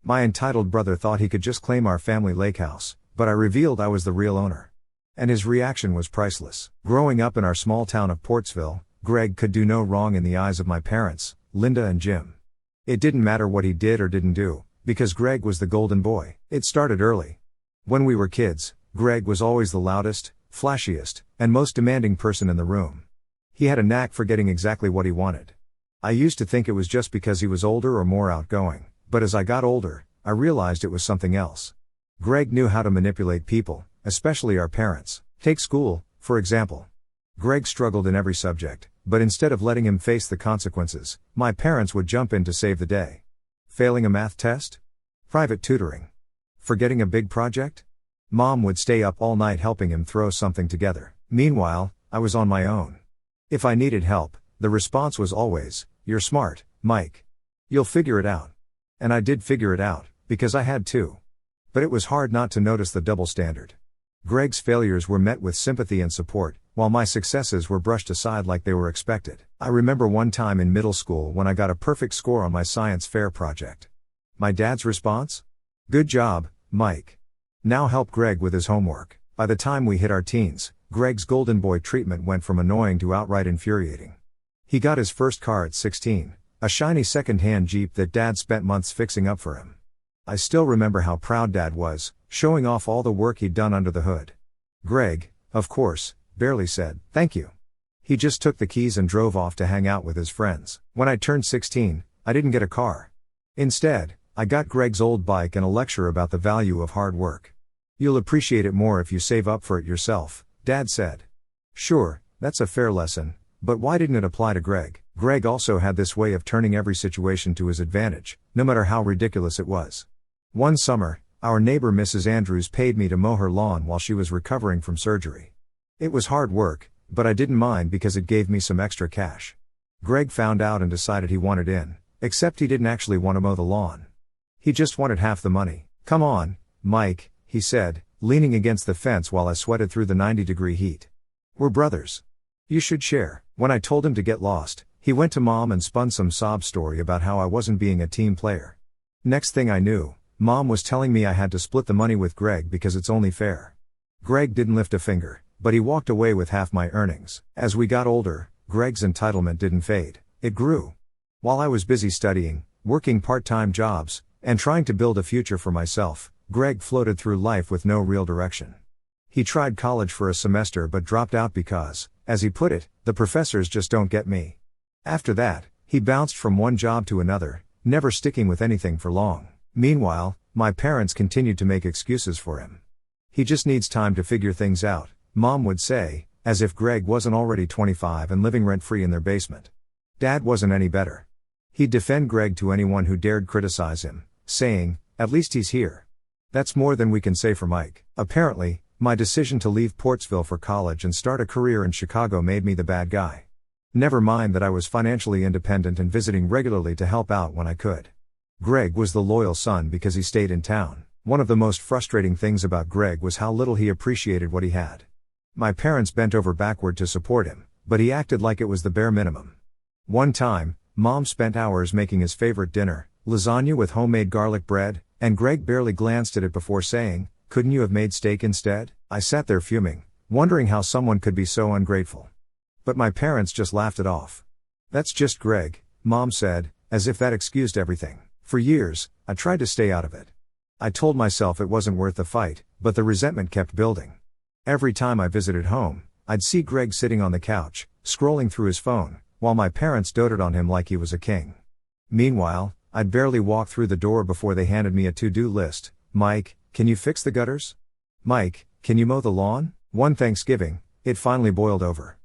My entitled brother thought he could just claim our family Lakehouse, but I revealed I was the real owner. And his reaction was priceless. Growing up in our small town of Portsville, Greg could do no wrong in the eyes of my parents, Linda and Jim. It didn't matter what he did or didn't do, because Greg was the golden boy. It started early. When we were kids, Greg was always the loudest, flashiest, and most demanding person in the room. He had a knack for getting exactly what he wanted. I used to think it was just because he was older or more outgoing, but as I got older, I realized it was something else. Greg knew how to manipulate people, especially our parents. Take school, for example. Greg struggled in every subject, but instead of letting him face the consequences, my parents would jump in to save the day. Failing a math test? Private tutoring. Forgetting a big project? Mom would stay up all night helping him throw something together. Meanwhile, I was on my own. If I needed help, the response was always, "You're smart, Mike. You'll figure it out." And I did figure it out, because I had to. But it was hard not to notice the double standard. Greg's failures were met with sympathy and support, while my successes were brushed aside like they were expected. I remember one time in middle school when I got a perfect score on my science fair project. My dad's response? "Good job, Mike. Now help Greg with his homework." By the time we hit our teens, Greg's golden boy treatment went from annoying to outright infuriating. He got his first car at 16, a shiny second-hand Jeep that Dad spent months fixing up for him. I still remember how proud Dad was, showing off all the work he'd done under the hood. Greg, of course, barely said, "Thank you." He just took the keys and drove off to hang out with his friends. When I turned 16, I didn't get a car. Instead, I got Greg's old bike and a lecture about the value of hard work. "You'll appreciate it more if you save up for it yourself," Dad said. Sure, that's a fair lesson, but why didn't it apply to Greg? Greg also had this way of turning every situation to his advantage, no matter how ridiculous it was. One summer, our neighbor Mrs. Andrews paid me to mow her lawn while she was recovering from surgery. It was hard work, but I didn't mind because it gave me some extra cash. Greg found out and decided he wanted in, except he didn't actually want to mow the lawn. He just wanted half the money. "Come on, Mike," he said, leaning against the fence while I sweated through the 90-degree heat. "We're brothers. You should share." When I told him to get lost, he went to Mom and spun some sob story about how I wasn't being a team player. Next thing I knew, Mom was telling me I had to split the money with Greg because it's only fair. Greg didn't lift a finger, but he walked away with half my earnings. As we got older, Greg's entitlement didn't fade, it grew. While I was busy studying, working part-time jobs, and trying to build a future for myself, Greg floated through life with no real direction. He tried college for a semester but dropped out because, as he put it, "the professors just don't get me." After that, he bounced from one job to another, never sticking with anything for long. Meanwhile, my parents continued to make excuses for him. "He just needs time to figure things out," Mom would say, as if Greg wasn't already 25 and living rent-free in their basement. Dad wasn't any better. He'd defend Greg to anyone who dared criticize him, saying, "At least he's here." That's more than we can say for Mike. Apparently, my decision to leave Portsville for college and start a career in Chicago made me the bad guy. Never mind that I was financially independent and visiting regularly to help out when I could. Greg was the loyal son because he stayed in town. One of the most frustrating things about Greg was how little he appreciated what he had. My parents bent over backward to support him, but he acted like it was the bare minimum. One time, Mom spent hours making his favorite dinner, lasagna with homemade garlic bread, and Greg barely glanced at it before saying, "Couldn't you have made steak instead?" I sat there fuming, wondering how someone could be so ungrateful. But my parents just laughed it off. "That's just Greg," Mom said, as if that excused everything. For years, I tried to stay out of it. I told myself it wasn't worth the fight, but the resentment kept building. Every time I visited home, I'd see Greg sitting on the couch, scrolling through his phone, while my parents doted on him like he was a king. Meanwhile, I'd barely walk through the door before they handed me a to-do list. "Mike, can you fix the gutters? Mike, can you mow the lawn?" One Thanksgiving, it finally boiled over.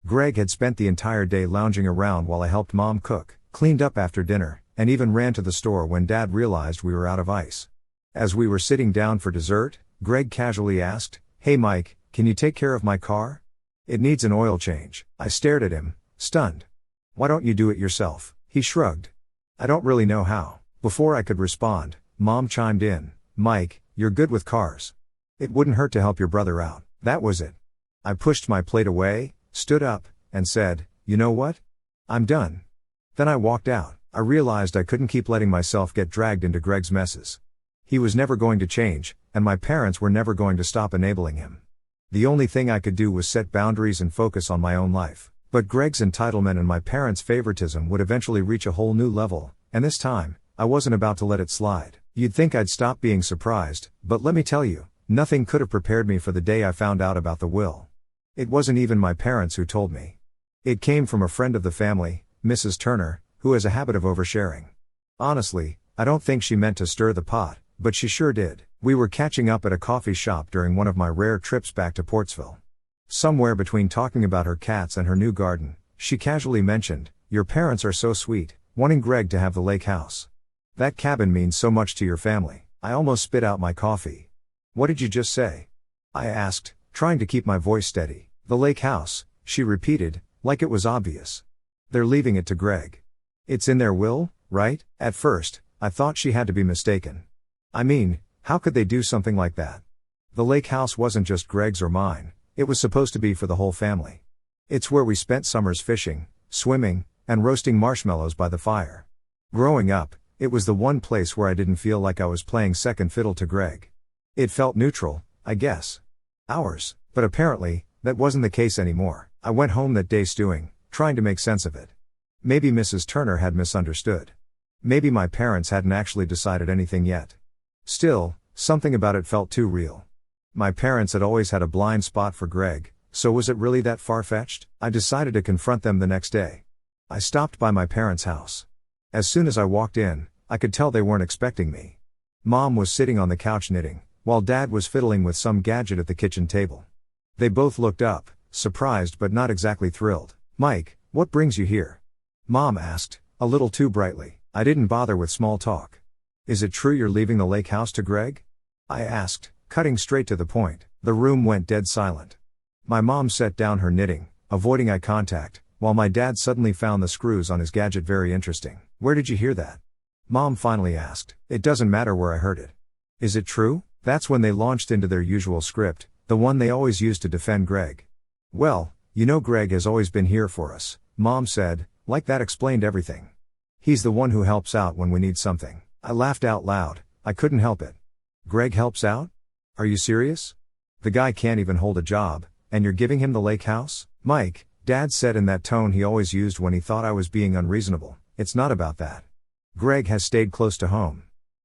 Greg had spent the entire day lounging around while I helped Mom cook, cleaned up after dinner, and even ran to the store when Dad realized we were out of ice. As we were sitting down for dessert, Greg casually asked, "Hey Mike, can you take care of my car? It needs an oil change." I stared at him, stunned. "Why don't you do it yourself?" He shrugged. "I don't really know how." Before I could respond, Mom chimed in, "Mike, you're good with cars. It wouldn't hurt to help your brother out." That was it. I pushed my plate away, stood up, and said, "You know what? I'm done." Then I walked out. I realized I couldn't keep letting myself get dragged into Greg's messes. He was never going to change, and my parents were never going to stop enabling him. The only thing I could do was set boundaries and focus on my own life. But Greg's entitlement and my parents' favoritism would eventually reach a whole new level, and this time, I wasn't about to let it slide. You'd think I'd stop being surprised, but let me tell you, nothing could have prepared me for the day I found out about the will. It wasn't even my parents who told me. It came from a friend of the family, Mrs. Turner, who has a habit of oversharing. Honestly, I don't think she meant to stir the pot, but she sure did. We were catching up at a coffee shop during one of my rare trips back to Portsville. Somewhere between talking about her cats and her new garden, she casually mentioned, "Your parents are so sweet, wanting Greg to have the lake house. That cabin means so much to your family." I almost spit out my coffee. "What did you just say?" I asked, trying to keep my voice steady. "The lake house," she repeated, like it was obvious. "They're leaving it to Greg. It's in their will, right?" At first, I thought she had to be mistaken. I mean, how could they do something like that? The lake house wasn't just Greg's or mine. It was supposed to be for the whole family. It's where we spent summers fishing, swimming, and roasting marshmallows by the fire. Growing up, it was the one place where I didn't feel like I was playing second fiddle to Greg. It felt neutral, I guess. Ours, but apparently, that wasn't the case anymore. I went home that day stewing, trying to make sense of it. Maybe Mrs. Turner had misunderstood. Maybe my parents hadn't actually decided anything yet. Still, something about it felt too real. My parents had always had a blind spot for Greg, so was it really that far-fetched? I decided to confront them the next day. I stopped by my parents' house. As soon as I walked in, I could tell they weren't expecting me. Mom was sitting on the couch knitting, while Dad was fiddling with some gadget at the kitchen table. They both looked up, surprised but not exactly thrilled. "Mike, what brings you here?" Mom asked, a little too brightly. I didn't bother with small talk. "Is it true you're leaving the lake house to Greg?" I asked, cutting straight to the point. The room went dead silent. My mom set down her knitting, avoiding eye contact, while my dad suddenly found the screws on his gadget very interesting. "Where did you hear that?" Mom finally asked. "It doesn't matter where I heard it." "Is it true?" That's when they launched into their usual script, the one they always used to defend Greg. "Well, you know Greg has always been here for us," Mom said, like that explained everything. "He's the one who helps out when we need something." I laughed out loud. I couldn't help it. "Greg helps out? Are you serious? The guy can't even hold a job, and you're giving him the lake house?" "Mike," Dad said in that tone he always used when he thought I was being unreasonable, "it's not about that. Greg has stayed close to home.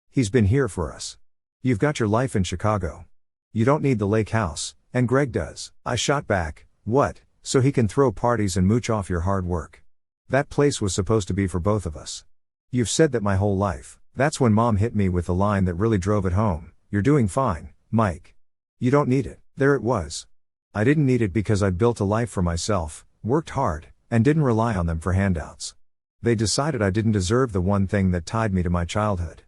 He's been here for us. You've got your life in Chicago. You don't need the lake house, and Greg does." I shot back, "What, so he can throw parties and mooch off your hard work? That place was supposed to be for both of us. You've said that my whole life." That's when Mom hit me with the line that really drove it home. "You're doing fine, Mike. You don't need it." There it was. I didn't need it because I'd built a life for myself, worked hard, and didn't rely on them for handouts. They decided I didn't deserve the one thing that tied me to my childhood.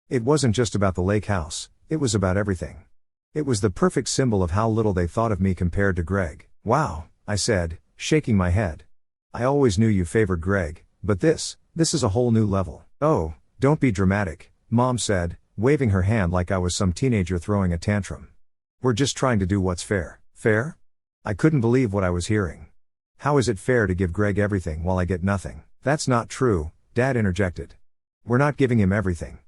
It wasn't just about the lake house, it was about everything. It was the perfect symbol of how little they thought of me compared to Greg. "Wow," I said, shaking my head. "I always knew you favored Greg, but this is a whole new level." "Oh, don't be dramatic," Mom said, waving her hand like I was some teenager throwing a tantrum. "We're just trying to do what's fair." "Fair?" I couldn't believe what I was hearing. "How is it fair to give Greg everything while I get nothing?" "That's not true," Dad interjected. "We're not giving him everything.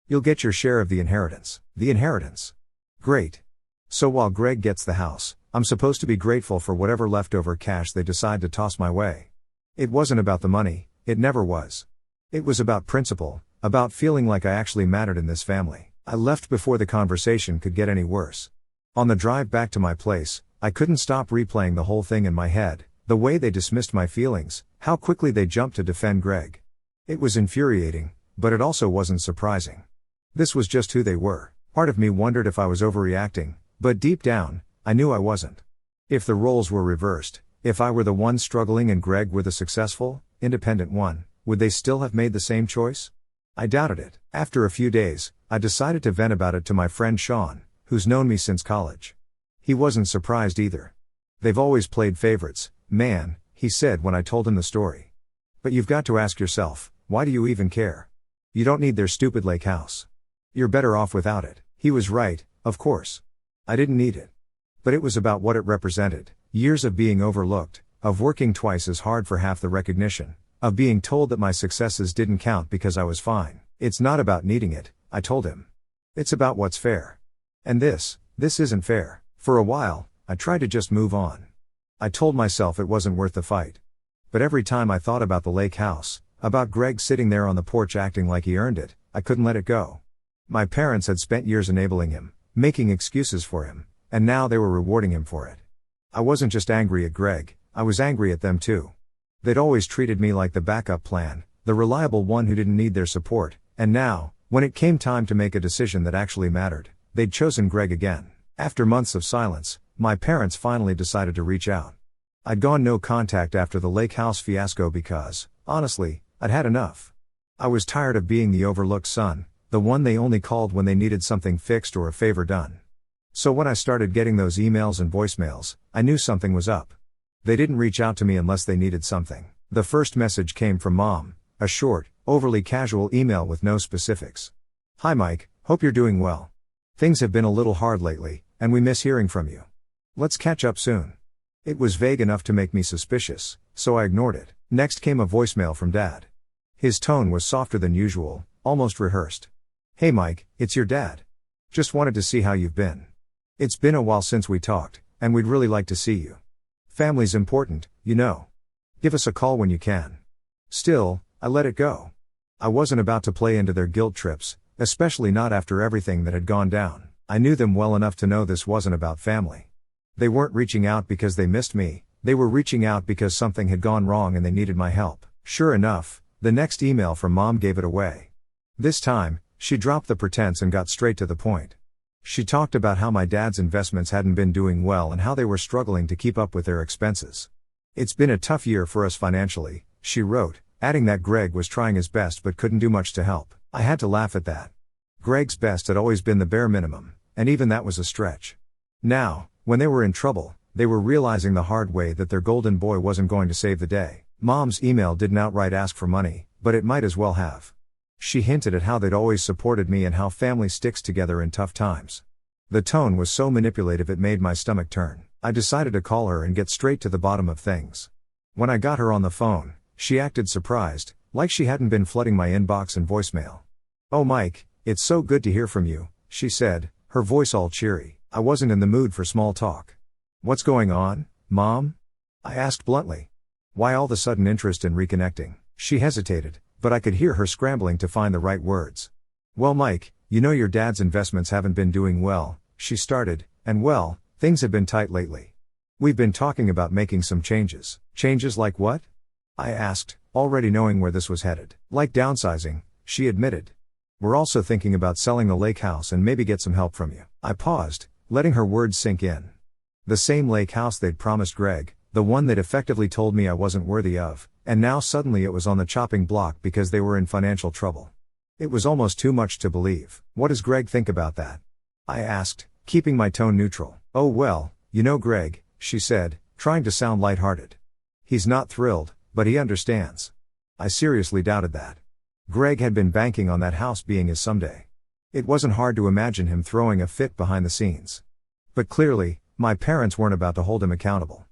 You'll get your share of the inheritance." "The inheritance? Great. So while Greg gets the house, I'm supposed to be grateful for whatever leftover cash they decide to toss my way." It wasn't about the money, it never was. It was about principle, about feeling like I actually mattered in this family. I left before the conversation could get any worse. On the drive back to my place, I couldn't stop replaying the whole thing in my head, the way they dismissed my feelings, how quickly they jumped to defend Greg. It was infuriating, but it also wasn't surprising. This was just who they were. Part of me wondered if I was overreacting, but deep down, I knew I wasn't. If the roles were reversed, if I were the one struggling and Greg were the successful, independent one, would they still have made the same choice? I doubted it. After a few days, I decided to vent about it to my friend Sean, who's known me since college. He wasn't surprised either. "They've always played favorites, man," he said when I told him the story. "But you've got to ask yourself, why do you even care? You don't need their stupid lake house. You're better off without it." He was right, of course. I didn't need it. But it was about what it represented. Years of being overlooked, of working twice as hard for half the recognition, Of being told that my successes didn't count because I was fine. It's not about needing it, I told him. It's about what's fair. And this isn't fair. For a while, I tried to just move on. I told myself it wasn't worth the fight. But every time I thought about the lake house, about Greg sitting there on the porch acting like he earned it, I couldn't let it go. My parents had spent years enabling him, making excuses for him, and now they were rewarding him for it. I wasn't just angry at Greg, I was angry at them too. They'd always treated me like the backup plan, the reliable one who didn't need their support, and now, when it came time to make a decision that actually mattered, they'd chosen Greg again. After months of silence, my parents finally decided to reach out. I'd gone no contact after the Lakehouse fiasco because, honestly, I'd had enough. I was tired of being the overlooked son, the one they only called when they needed something fixed or a favor done. So when I started getting those emails and voicemails, I knew something was up. They didn't reach out to me unless they needed something. The first message came from Mom, a short, overly casual email with no specifics. "Hi Mike, hope you're doing well. Things have been a little hard lately, and we miss hearing from you. Let's catch up soon." It was vague enough to make me suspicious, so I ignored it. Next came a voicemail from Dad. His tone was softer than usual, almost rehearsed. "Hey Mike, it's your dad. Just wanted to see how you've been. It's been a while since we talked, and we'd really like to see you. Family's important, you know. Give us a call when you can." Still, I let it go. I wasn't about to play into their guilt trips, especially not after everything that had gone down. I knew them well enough to know this wasn't about family. They weren't reaching out because they missed me, they were reaching out because something had gone wrong and they needed my help. Sure enough, the next email from Mom gave it away. This time, she dropped the pretense and got straight to the point. She talked about how my dad's investments hadn't been doing well and how they were struggling to keep up with their expenses. "It's been a tough year for us financially," she wrote, adding that Greg was trying his best but couldn't do much to help. I had to laugh at that. Greg's best had always been the bare minimum, and even that was a stretch. Now, when they were in trouble, they were realizing the hard way that their golden boy wasn't going to save the day. Mom's email didn't outright ask for money, but it might as well have. She hinted at how they'd always supported me and how family sticks together in tough times. The tone was so manipulative it made my stomach turn. I decided to call her and get straight to the bottom of things. When I got her on the phone, she acted surprised, like she hadn't been flooding my inbox and voicemail. "Oh Mike, it's so good to hear from you," she said, her voice all cheery. I wasn't in the mood for small talk. "What's going on, Mom?" I asked bluntly. Why all the sudden interest in reconnecting? She hesitated, but I could hear her scrambling to find the right words. "Well Mike, you know your dad's investments haven't been doing well," she started, "and well, things have been tight lately. We've been talking about making some changes." "Changes like what?" I asked, already knowing where this was headed. "Like downsizing," she admitted. "We're also thinking about selling the lake house and maybe get some help from you." I paused, letting her words sink in. The same lake house they'd promised Greg, the one that effectively told me I wasn't worthy of, and now suddenly it was on the chopping block because they were in financial trouble. It was almost too much to believe. "What does Greg think about that?" I asked, keeping my tone neutral. "Oh well, you know Greg," she said, trying to sound lighthearted. "He's not thrilled, but he understands." I seriously doubted that. Greg had been banking on that house being his someday. It wasn't hard to imagine him throwing a fit behind the scenes. But clearly, my parents weren't about to hold him accountable.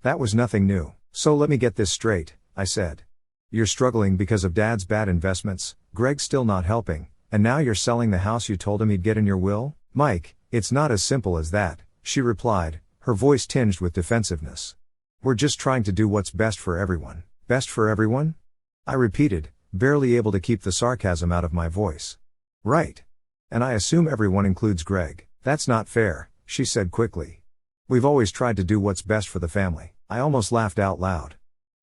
That was nothing new. "So let me get this straight," I said. "You're struggling because of Dad's bad investments, Greg's still not helping, and now you're selling the house you told him he'd get in your will?" "Mike, it's not as simple as that," she replied, her voice tinged with defensiveness. "We're just trying to do what's best for everyone." "Best for everyone?" I repeated, barely able to keep the sarcasm out of my voice. "Right. And I assume everyone includes Greg." "That's not fair," she said quickly. "We've always tried to do what's best for the family." I almost laughed out loud.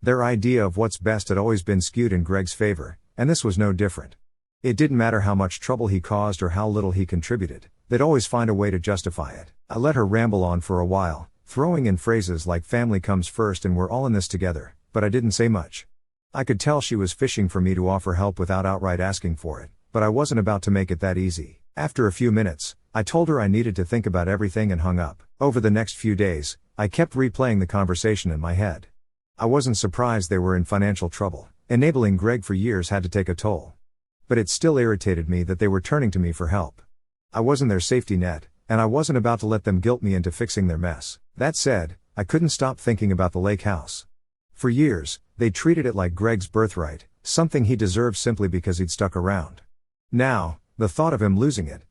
Their idea of what's best had always been skewed in Greg's favor, and this was no different. It didn't matter how much trouble he caused or how little he contributed, they'd always find a way to justify it. I let her ramble on for a while, throwing in phrases like "family comes first and we're all in this together," but I didn't say much. I could tell she was fishing for me to offer help without outright asking for it, but I wasn't about to make it that easy. After a few minutes, I told her I needed to think about everything and hung up. Over the next few days, I kept replaying the conversation in my head. I wasn't surprised they were in financial trouble. Enabling Greg for years had to take a toll. But it still irritated me that they were turning to me for help. I wasn't their safety net, and I wasn't about to let them guilt me into fixing their mess. That said, I couldn't stop thinking about the lake house. For years, they treated it like Greg's birthright, something he deserved simply because he'd stuck around. Now, the thought of him losing it,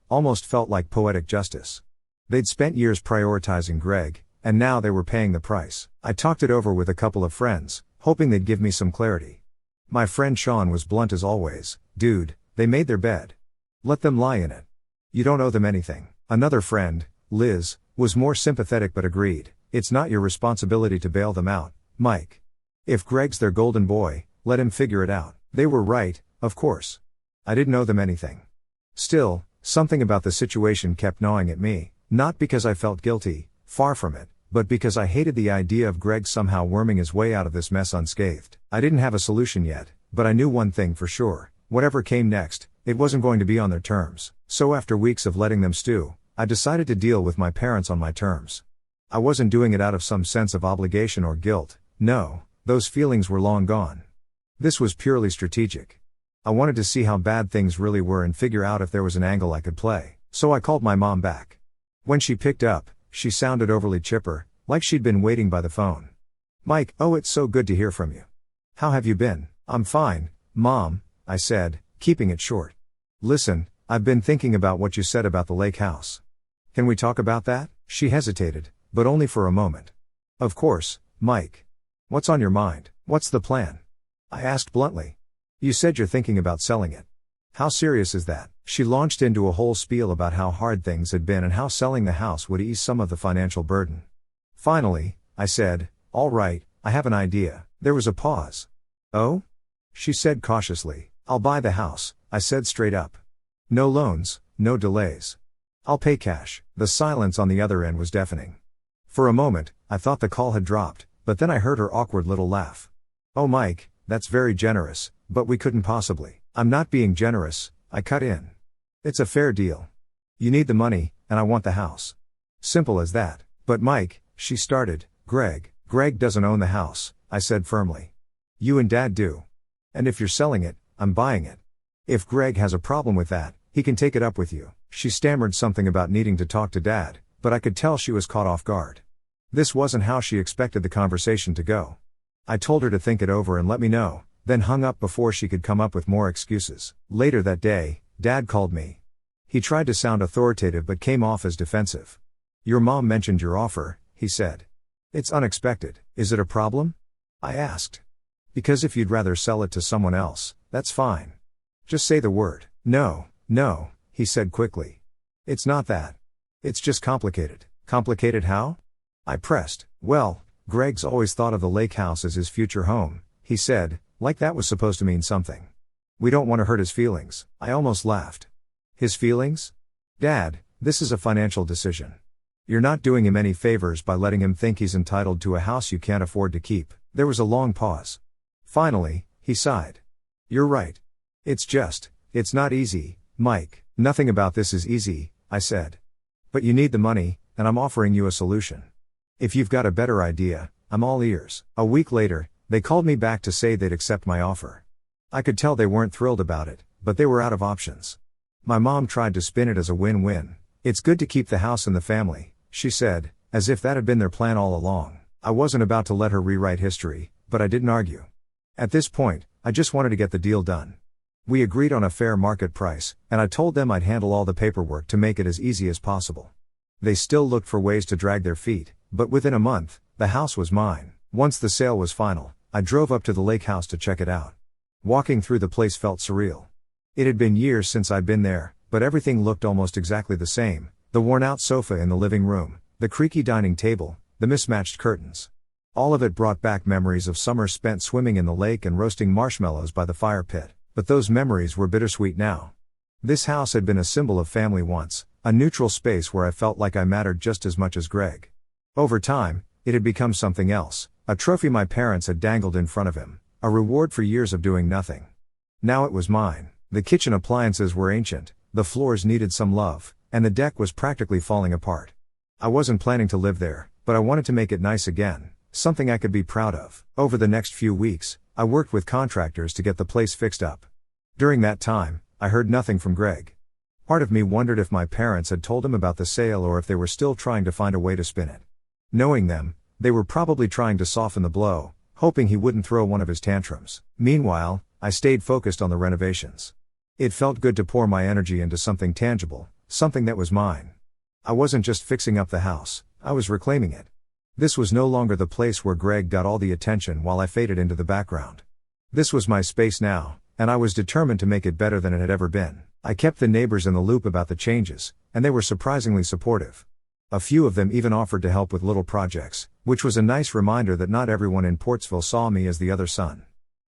almost felt like poetic justice. They'd spent years prioritizing Greg, and now they were paying the price. I talked it over with a couple of friends, hoping they'd give me some clarity. My friend Sean was blunt as always. Dude, they made their bed. Let them lie in it. You don't owe them anything. Another friend, Liz, was more sympathetic but agreed. It's not your responsibility to bail them out, Mike. If Greg's their golden boy, let him figure it out. They were right, of course. I didn't owe them anything. Still, something about the situation kept gnawing at me, not because I felt guilty, far from it, but because I hated the idea of Greg somehow worming his way out of this mess unscathed. I didn't have a solution yet, but I knew one thing for sure. Whatever came next, it wasn't going to be on their terms. So after weeks of letting them stew, I decided to deal with my parents on my terms. I wasn't doing it out of some sense of obligation or guilt. No, those feelings were long gone. This was purely strategic. I wanted to see how bad things really were and figure out if there was an angle I could play. So I called my mom back. When she picked up, she sounded overly chipper, like she'd been waiting by the phone. Mike, oh, it's so good to hear from you. How have you been? I'm fine, Mom, I said, keeping it short. Listen, I've been thinking about what you said about the Lakehouse. Can we talk about that? She hesitated, but only for a moment. Of course, Mike. What's on your mind? What's the plan? I asked bluntly. You said you're thinking about selling it. How serious is that? She launched into a whole spiel about how hard things had been and how selling the house would ease some of the financial burden. Finally, I said, all right, I have an idea. There was a pause. Oh? She said cautiously. I'll buy the house, I said straight up. No loans, no delays. I'll pay cash. The silence on the other end was deafening. For a moment, I thought the call had dropped, but then I heard her awkward little laugh. Oh Mike, that's very generous, but we couldn't possibly. I'm not being generous, I cut in. It's a fair deal. You need the money, and I want the house. Simple as that. But Mike, she started. Greg doesn't own the house, I said firmly. You and Dad do. And if you're selling it, I'm buying it. If Greg has a problem with that, he can take it up with you. She stammered something about needing to talk to Dad, but I could tell she was caught off guard. This wasn't how she expected the conversation to go. I told her to think it over and let me know, then hung up before she could come up with more excuses. Later that day, Dad called me. He tried to sound authoritative but came off as defensive. Your mom mentioned your offer, he said. It's unexpected. Is it a problem? I asked. Because if you'd rather sell it to someone else, that's fine. Just say the word. No, he said quickly. It's not that. It's just complicated. Complicated how? I pressed. Well, Greg's always thought of the Lakehouse as his future home, he said, like that was supposed to mean something. We don't want to hurt his feelings. I almost laughed. His feelings? Dad, this is a financial decision. You're not doing him any favors by letting him think he's entitled to a house you can't afford to keep. There was a long pause. Finally, he sighed. You're right. It's not easy, Mike. Nothing about this is easy, I said. But you need the money, and I'm offering you a solution. If you've got a better idea, I'm all ears. A week later, they called me back to say they'd accept my offer. I could tell they weren't thrilled about it, but they were out of options. My mom tried to spin it as a win-win. It's good to keep the house in the family, she said, as if that had been their plan all along. I wasn't about to let her rewrite history, but I didn't argue. At this point, I just wanted to get the deal done. We agreed on a fair market price, and I told them I'd handle all the paperwork to make it as easy as possible. They still looked for ways to drag their feet, but within a month, the house was mine. Once the sale was final, I drove up to the Lakehouse to check it out. Walking through the place felt surreal. It had been years since I'd been there, but everything looked almost exactly the same. The worn-out sofa in the living room, the creaky dining table, the mismatched curtains. All of it brought back memories of summers spent swimming in the lake and roasting marshmallows by the fire pit. But those memories were bittersweet now. This house had been a symbol of family once, a neutral space where I felt like I mattered just as much as Greg. Over time, it had become something else, a trophy my parents had dangled in front of him, a reward for years of doing nothing. Now it was mine. The kitchen appliances were ancient, the floors needed some love, and the deck was practically falling apart. I wasn't planning to live there, but I wanted to make it nice again, something I could be proud of. Over the next few weeks, I worked with contractors to get the place fixed up. During that time, I heard nothing from Greg. Part of me wondered if my parents had told him about the sale or if they were still trying to find a way to spin it. Knowing them, They were probably trying to soften the blow, hoping he wouldn't throw one of his tantrums. Meanwhile, I stayed focused on the renovations. It felt good to pour my energy into something tangible, something that was mine. I wasn't just fixing up the house, I was reclaiming it. This was no longer the place where Greg got all the attention while I faded into the background. This was my space now, and I was determined to make it better than it had ever been. I kept the neighbors in the loop about the changes, and they were surprisingly supportive. A few of them even offered to help with little projects, which was a nice reminder that not everyone in Portsville saw me as the other son.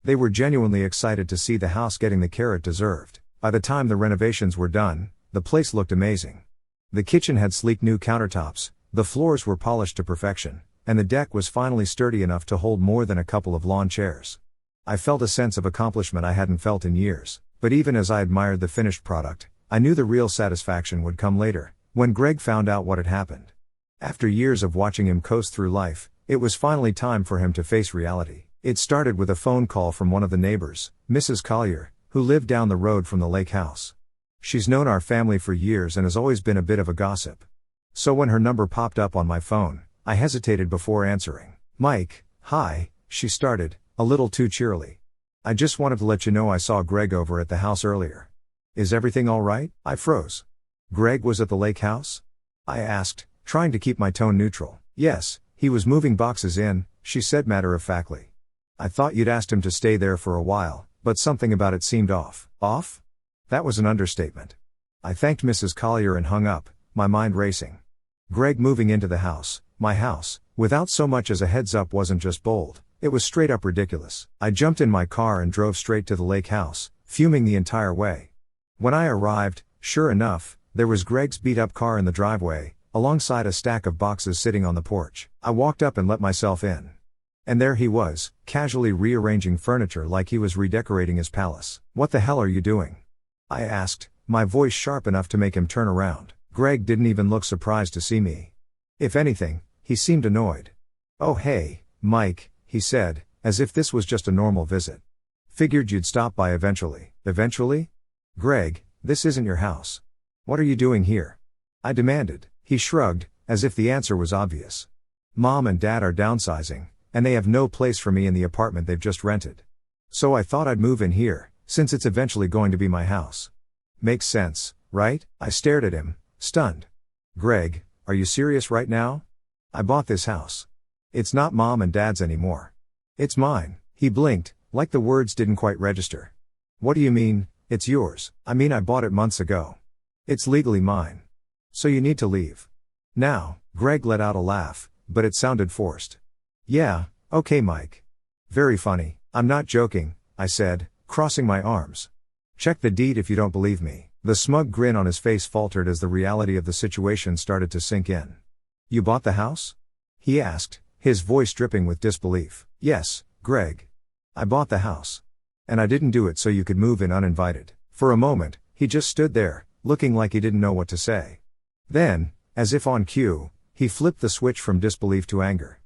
They were genuinely excited to see the house getting the care it deserved. By the time the renovations were done, the place looked amazing. The kitchen had sleek new countertops, the floors were polished to perfection, and the deck was finally sturdy enough to hold more than a couple of lawn chairs. I felt a sense of accomplishment I hadn't felt in years, but even as I admired the finished product, I knew the real satisfaction would come later, when Greg found out what had happened. After years of watching him coast through life, it was finally time for him to face reality. It started with a phone call from one of the neighbors, Mrs. Collier, who lived down the road from the Lakehouse. She's known our family for years and has always been a bit of a gossip. So when her number popped up on my phone, I hesitated before answering. "Mike, hi," she started, a little too cheerily. "I just wanted to let you know I saw Greg over at the house earlier. Is everything all right?" I froze. "Greg was at the Lakehouse?" I asked, trying to keep my tone neutral. "Yes, he was moving boxes in," she said matter-of-factly. "I thought you'd asked him to stay there for a while, but something about it seemed off." Off? That was an understatement. I thanked Mrs. Collier and hung up, my mind racing. Greg moving into the house, my house, without so much as a heads up wasn't just bold, it was straight up ridiculous. I jumped in my car and drove straight to the Lakehouse, fuming the entire way. When I arrived, sure enough, there was Greg's beat-up car in the driveway, alongside a stack of boxes sitting on the porch. I walked up and let myself in. And there he was, casually rearranging furniture like he was redecorating his palace. "What the hell are you doing?" I asked, my voice sharp enough to make him turn around. Greg didn't even look surprised to see me. If anything, he seemed annoyed. "Oh hey, Mike," he said, as if this was just a normal visit. "Figured you'd stop by eventually." "Eventually? Greg, this isn't your house. What are you doing here?" I demanded. He shrugged, as if the answer was obvious. "Mom and Dad are downsizing, and they have no place for me in the apartment they've just rented. So I thought I'd move in here, since it's eventually going to be my house." "Makes sense, right?" I stared at him, stunned. "Greg, are you serious right now? I bought this house. It's not Mom and Dad's anymore. It's mine." He blinked, like the words didn't quite register. "What do you mean, it's yours?" "I mean I bought it months ago. It's legally mine. So you need to leave." "Now," Greg let out a laugh, but it sounded forced. "Yeah, okay Mike. Very funny. I'm not joking," I said, crossing my arms. "Check the deed if you don't believe me." The smug grin on his face faltered as the reality of the situation started to sink in. "You bought the house?" he asked, his voice dripping with disbelief. "Yes, Greg. I bought the house. And I didn't do it so you could move in uninvited." For a moment, he just stood there, looking like he didn't know what to say. Then, as if on cue, he flipped the switch from disbelief to anger.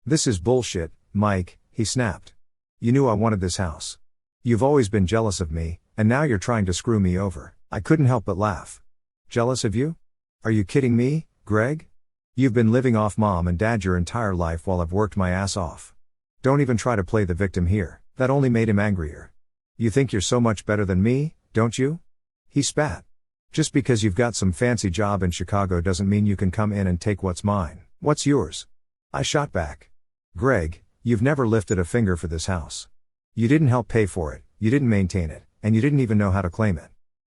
"This is bullshit, Mike," he snapped. "You knew I wanted this house. You've always been jealous of me, and now you're trying to screw me over." I couldn't help but laugh. "Jealous of you? Are you kidding me, Greg? You've been living off Mom and Dad your entire life while I've worked my ass off. Don't even try to play the victim here." That only made him angrier. "You think you're so much better than me, don't you?" He spat. "Just because you've got some fancy job in Chicago doesn't mean you can come in and take what's mine." "What's yours?" I shot back. "Greg, you've never lifted a finger for this house. You didn't help pay for it, you didn't maintain it, and you didn't even know how to claim it.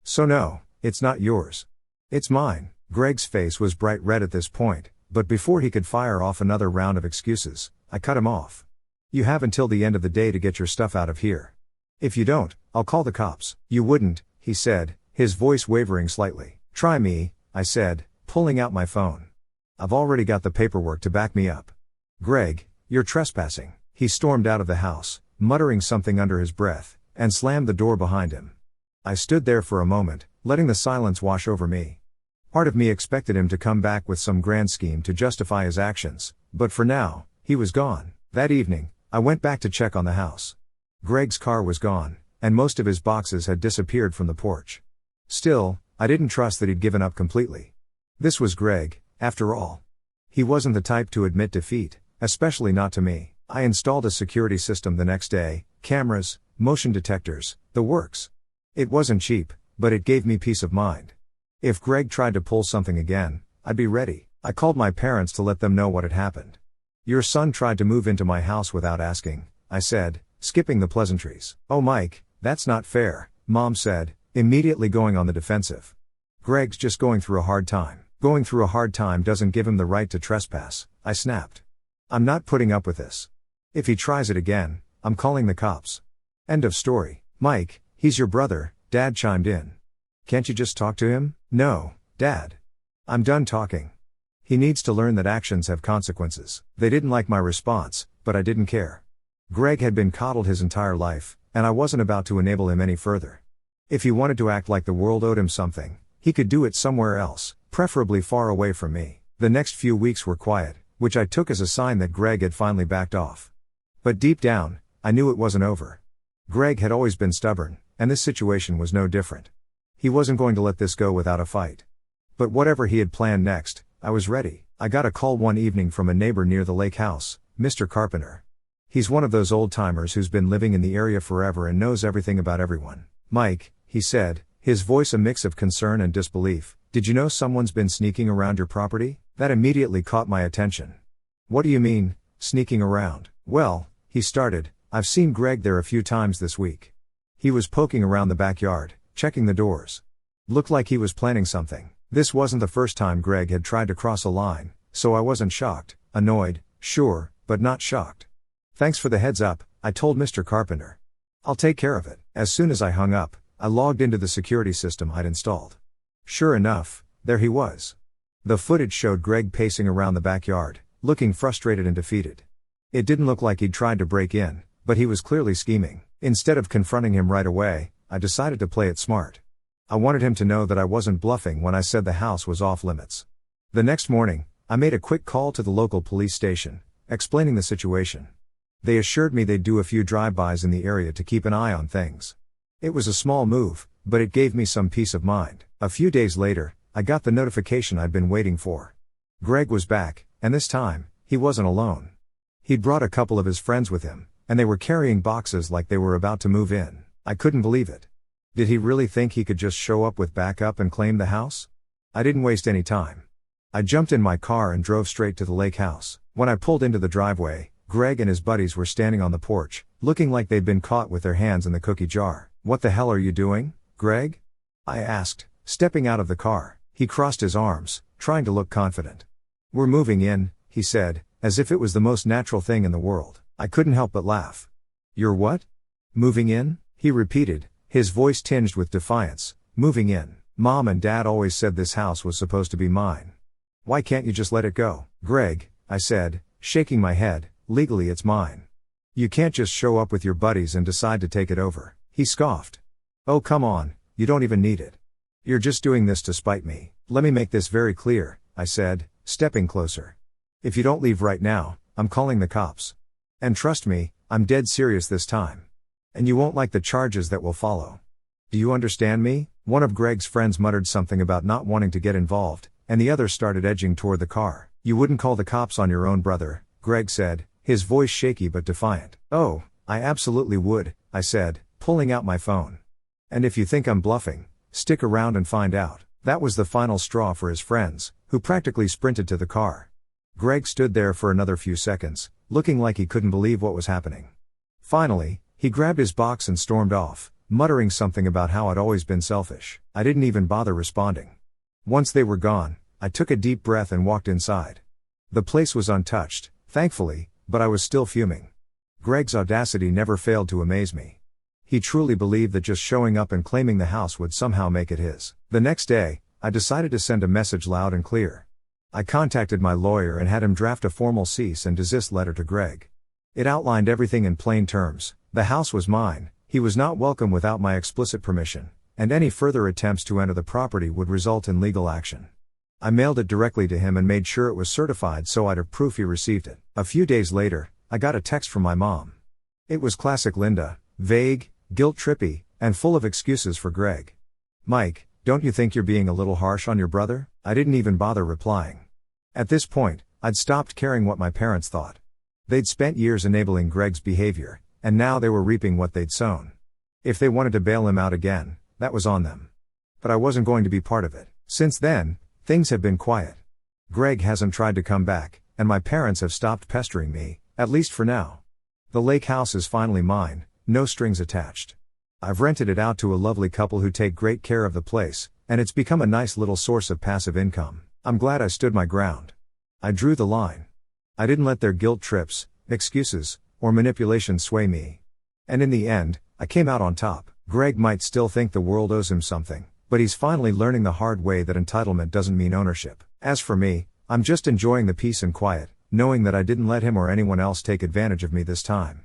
So no, it's not yours. It's mine." Greg's face was bright red at this point, but before he could fire off another round of excuses, I cut him off. "You have until the end of the day to get your stuff out of here. If you don't, I'll call the cops." "You wouldn't," he said, his voice wavering slightly. "Try me," I said, pulling out my phone. "I've already got the paperwork to back me up." "Greg, you're trespassing." He stormed out of the house, muttering something under his breath, and slammed the door behind him. I stood there for a moment, letting the silence wash over me. Part of me expected him to come back with some grand scheme to justify his actions, but for now, he was gone. That evening, I went back to check on the house. Greg's car was gone, and most of his boxes had disappeared from the porch. Still, I didn't trust that he'd given up completely. This was Greg, after all. He wasn't the type to admit defeat, Especially not to me. I installed a security system the next day, cameras, motion detectors, the works. It wasn't cheap, but it gave me peace of mind. If Greg tried to pull something again, I'd be ready. I called my parents to let them know what had happened. "Your son tried to move into my house without asking," I said, skipping the pleasantries. "Oh Mike, that's not fair," Mom said, immediately going on the defensive. "Greg's just going through a hard time." "Going through a hard time doesn't give him the right to trespass," I snapped. "I'm not putting up with this. If he tries it again, I'm calling the cops." End of story. "Mike, he's your brother," Dad chimed in. "Can't you just talk to him?" "No, Dad. I'm done talking. He needs to learn that actions have consequences." They didn't like my response, but I didn't care. Greg had been coddled his entire life, and I wasn't about to enable him any further. If he wanted to act like the world owed him something, he could do it somewhere else, preferably far away from me. The next few weeks were quiet, which I took as a sign that Greg had finally backed off. But deep down, I knew it wasn't over. Greg had always been stubborn, and this situation was no different. He wasn't going to let this go without a fight. But whatever he had planned next, I was ready. I got a call one evening from a neighbor near the Lakehouse, Mr. Carpenter. He's one of those old-timers who's been living in the area forever and knows everything about everyone. "Mike," he said, his voice a mix of concern and disbelief, "did you know someone's been sneaking around your property?" That immediately caught my attention. "What do you mean, sneaking around?" "Well," he started, "I've seen Greg there a few times this week. He was poking around the backyard, checking the doors. Looked like he was planning something." This wasn't the first time Greg had tried to cross a line, so I wasn't shocked, annoyed, sure, but not shocked. "Thanks for the heads up," I told Mr. Carpenter. "I'll take care of it." As soon as I hung up, I logged into the security system I'd installed. Sure enough, there he was. The footage showed Greg pacing around the backyard, looking frustrated and defeated. It didn't look like he'd tried to break in, but he was clearly scheming. Instead of confronting him right away, I decided to play it smart. I wanted him to know that I wasn't bluffing when I said the house was off limits. The next morning, I made a quick call to the local police station, explaining the situation. They assured me they'd do a few drive-bys in the area to keep an eye on things. It was a small move, but it gave me some peace of mind. A few days later, I got the notification I'd been waiting for. Greg was back, and this time, he wasn't alone. He'd brought a couple of his friends with him, and they were carrying boxes like they were about to move in. I couldn't believe it. Did he really think he could just show up with backup and claim the house? I didn't waste any time. I jumped in my car and drove straight to the Lakehouse. When I pulled into the driveway, Greg and his buddies were standing on the porch, looking like they'd been caught with their hands in the cookie jar. "What the hell are you doing, Greg?" I asked, stepping out of the car. He crossed his arms, trying to look confident. "We're moving in," he said, as if it was the most natural thing in the world. I couldn't help but laugh. "You're what? Moving in?" he repeated, his voice tinged with defiance. "Moving in. Mom and Dad always said this house was supposed to be mine. Why can't you just let it go?" "Greg," I said, shaking my head, "legally it's mine. You can't just show up with your buddies and decide to take it over." He scoffed. "Oh come on, you don't even need it. You're just doing this to spite me." "Let me make this very clear," I said, stepping closer. "If you don't leave right now, I'm calling the cops. And trust me, I'm dead serious this time. And you won't like the charges that will follow. Do you understand me?" One of Greg's friends muttered something about not wanting to get involved, and the other started edging toward the car. "You wouldn't call the cops on your own brother," Greg said, his voice shaky but defiant. "Oh, I absolutely would," I said, pulling out my phone. "And if you think I'm bluffing, stick around and find out." That was the final straw for his friends, who practically sprinted to the car. Greg stood there for another few seconds, looking like he couldn't believe what was happening. Finally, he grabbed his box and stormed off, muttering something about how I'd always been selfish. I didn't even bother responding. Once they were gone, I took a deep breath and walked inside. The place was untouched, thankfully, but I was still fuming. Greg's audacity never failed to amaze me. He truly believed that just showing up and claiming the house would somehow make it his. The next day, I decided to send a message loud and clear. I contacted my lawyer and had him draft a formal cease and desist letter to Greg. It outlined everything in plain terms. The house was mine, he was not welcome without my explicit permission, and any further attempts to enter the property would result in legal action. I mailed it directly to him and made sure it was certified so I'd have proof he received it. A few days later, I got a text from my mom. It was classic Linda, vague, guilt-trippy, and full of excuses for Greg. "Mike, don't you think you're being a little harsh on your brother?" I didn't even bother replying. At this point, I'd stopped caring what my parents thought. They'd spent years enabling Greg's behavior, and now they were reaping what they'd sown. If they wanted to bail him out again, that was on them. But I wasn't going to be part of it. Since then, things have been quiet. Greg hasn't tried to come back, and my parents have stopped pestering me, at least for now. The lake house is finally mine, no strings attached. I've rented it out to a lovely couple who take great care of the place, and it's become a nice little source of passive income. I'm glad I stood my ground. I drew the line. I didn't let their guilt trips, excuses, or manipulation sway me. And in the end, I came out on top. Greg might still think the world owes him something, but he's finally learning the hard way that entitlement doesn't mean ownership. As for me, I'm just enjoying the peace and quiet, knowing that I didn't let him or anyone else take advantage of me this time.